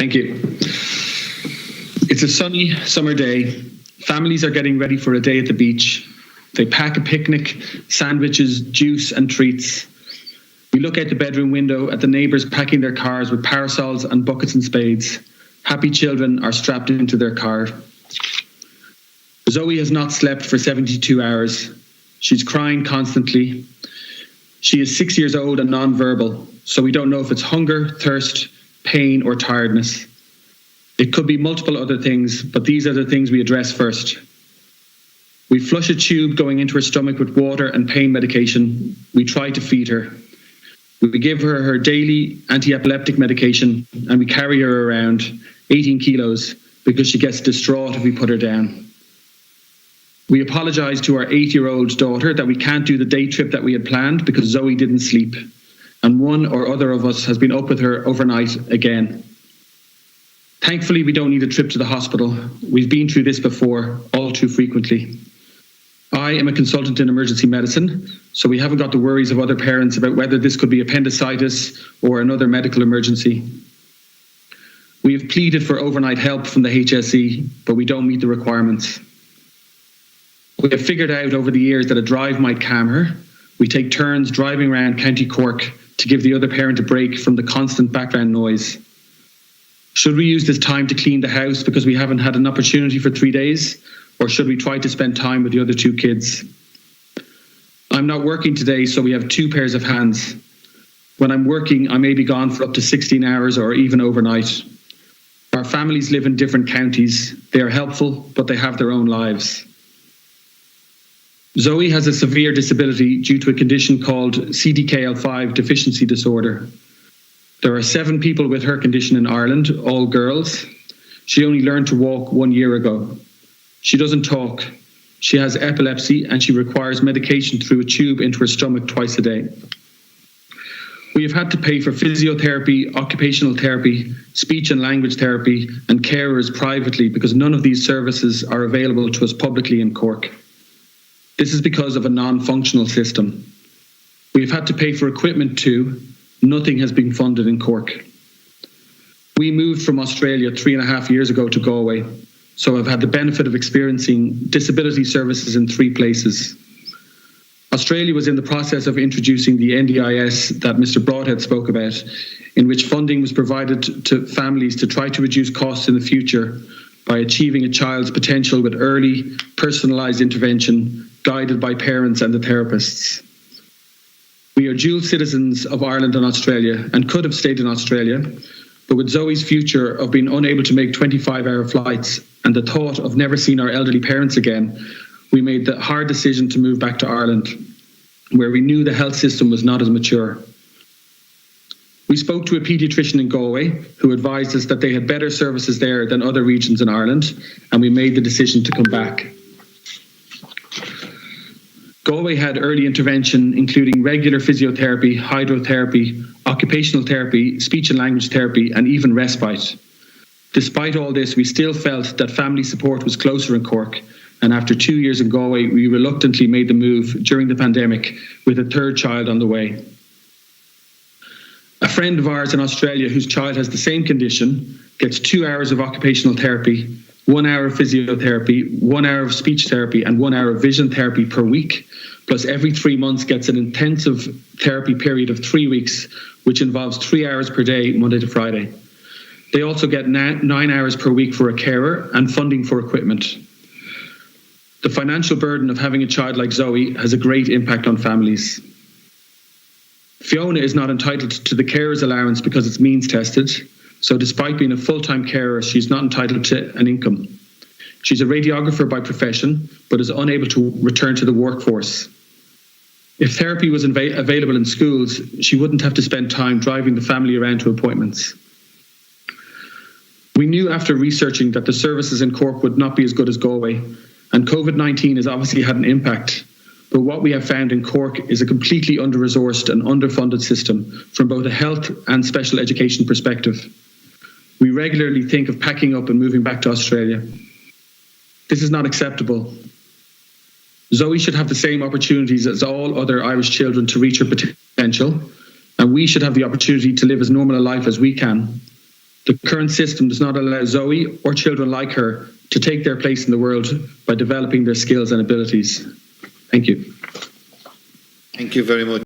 Thank you. It's a sunny summer day. Families are getting ready for a day at the beach. They pack a picnic, sandwiches, juice and treats. We look out the bedroom window at the neighbours packing their cars with parasols and buckets and spades. Happy children are strapped into their car. Zoe has not slept for 72 hours. She's crying constantly. She is 6 years old and non-verbal, so we don't know if it's hunger, thirst, pain or tiredness. It could be multiple other things, but these are the things we address first. We flush a tube going into her stomach with water and pain medication. We try to feed her. We give her her daily anti-epileptic medication and we carry her around 18 kilos because she gets distraught if we put her down. We apologise to our 8-year-old daughter that we can't do the day trip that we had planned because Zoe didn't sleep, and one or other of us has been up with her overnight again. Thankfully, we don't need a trip to the hospital. We've been through this before, all too frequently. I am a consultant in emergency medicine, so we haven't got the worries of other parents about whether this could be appendicitis or another medical emergency. We have pleaded for overnight help from the HSE, but we don't meet the requirements. We have figured out over the years that a drive might calm her. We take turns driving around County Cork to give the other parent a break from the constant background noise. Should we use this time to clean the house because we haven't had an opportunity for 3 days? Or should we try to spend time with the other 2 kids? I'm not working today, so we have 2 pairs of hands. When I'm working, I may be gone for up to 16 hours or even overnight. Our families live in different counties. They are helpful, but they have their own lives. Zoe has a severe disability due to a condition called CDKL5 deficiency disorder. There are 7 people with her condition in Ireland, all girls. She only learned to walk 1 year ago. She doesn't talk. She has epilepsy and she requires medication through a tube into her stomach twice a day. We have had to pay for physiotherapy, occupational therapy, speech and language therapy, and carers privately because none of these services are available to us publicly in Cork. This is because of a non-functional system. We have had to pay for equipment too. Nothing has been funded in Cork. We moved from Australia 3.5 years ago to Galway, so I've had the benefit of experiencing disability services in 3 places. Australia was in the process of introducing the NDIS that Mr. Broadhead spoke about, in which funding was provided to families to try to reduce costs in the future by achieving a child's potential with early, personalised intervention guided by parents and the therapists. We are dual citizens of Ireland and Australia and could have stayed in Australia, but with Zoe's future of being unable to make 25-hour flights and the thought of never seeing our elderly parents again, we made the hard decision to move back to Ireland, where we knew the health system was not as mature. We spoke to a paediatrician in Galway who advised us that they had better services there than other regions in Ireland, and we made the decision to come back. Galway had early intervention, including regular physiotherapy, hydrotherapy, occupational therapy, speech and language therapy, and even respite. Despite all this, we still felt that family support was closer in Cork, and after 2 years in Galway, we reluctantly made the move during the pandemic with a 3rd child on the way. A friend of ours in Australia whose child has the same condition gets 2 hours of occupational therapy, 1 hour of physiotherapy, 1 hour of speech therapy, and 1 hour of vision therapy per week, plus every 3 months gets an intensive therapy period of 3 weeks, which involves 3 hours per day, Monday to Friday. They also get 9 hours per week for a carer and funding for equipment. The financial burden of having a child like Zoe has a great impact on families. Fiona is not entitled to the carer's allowance because it's means tested. So despite being a full-time carer, she's not entitled to an income. She's a radiographer by profession, but is unable to return to the workforce. If therapy was available in schools, she wouldn't have to spend time driving the family around to appointments. We knew after researching that the services in Cork would not be as good as Galway, and COVID-19 has obviously had an impact. But what we have found in Cork is a completely under-resourced and underfunded system from both a health and special education perspective. We regularly think of packing up and moving back to Australia. This is not acceptable. Zoe should have the same opportunities as all other Irish children to reach her potential, and we should have the opportunity to live as normal a life as we can. The current system does not allow Zoe or children like her to take their place in the world by developing their skills and abilities. Thank you. Thank you very much.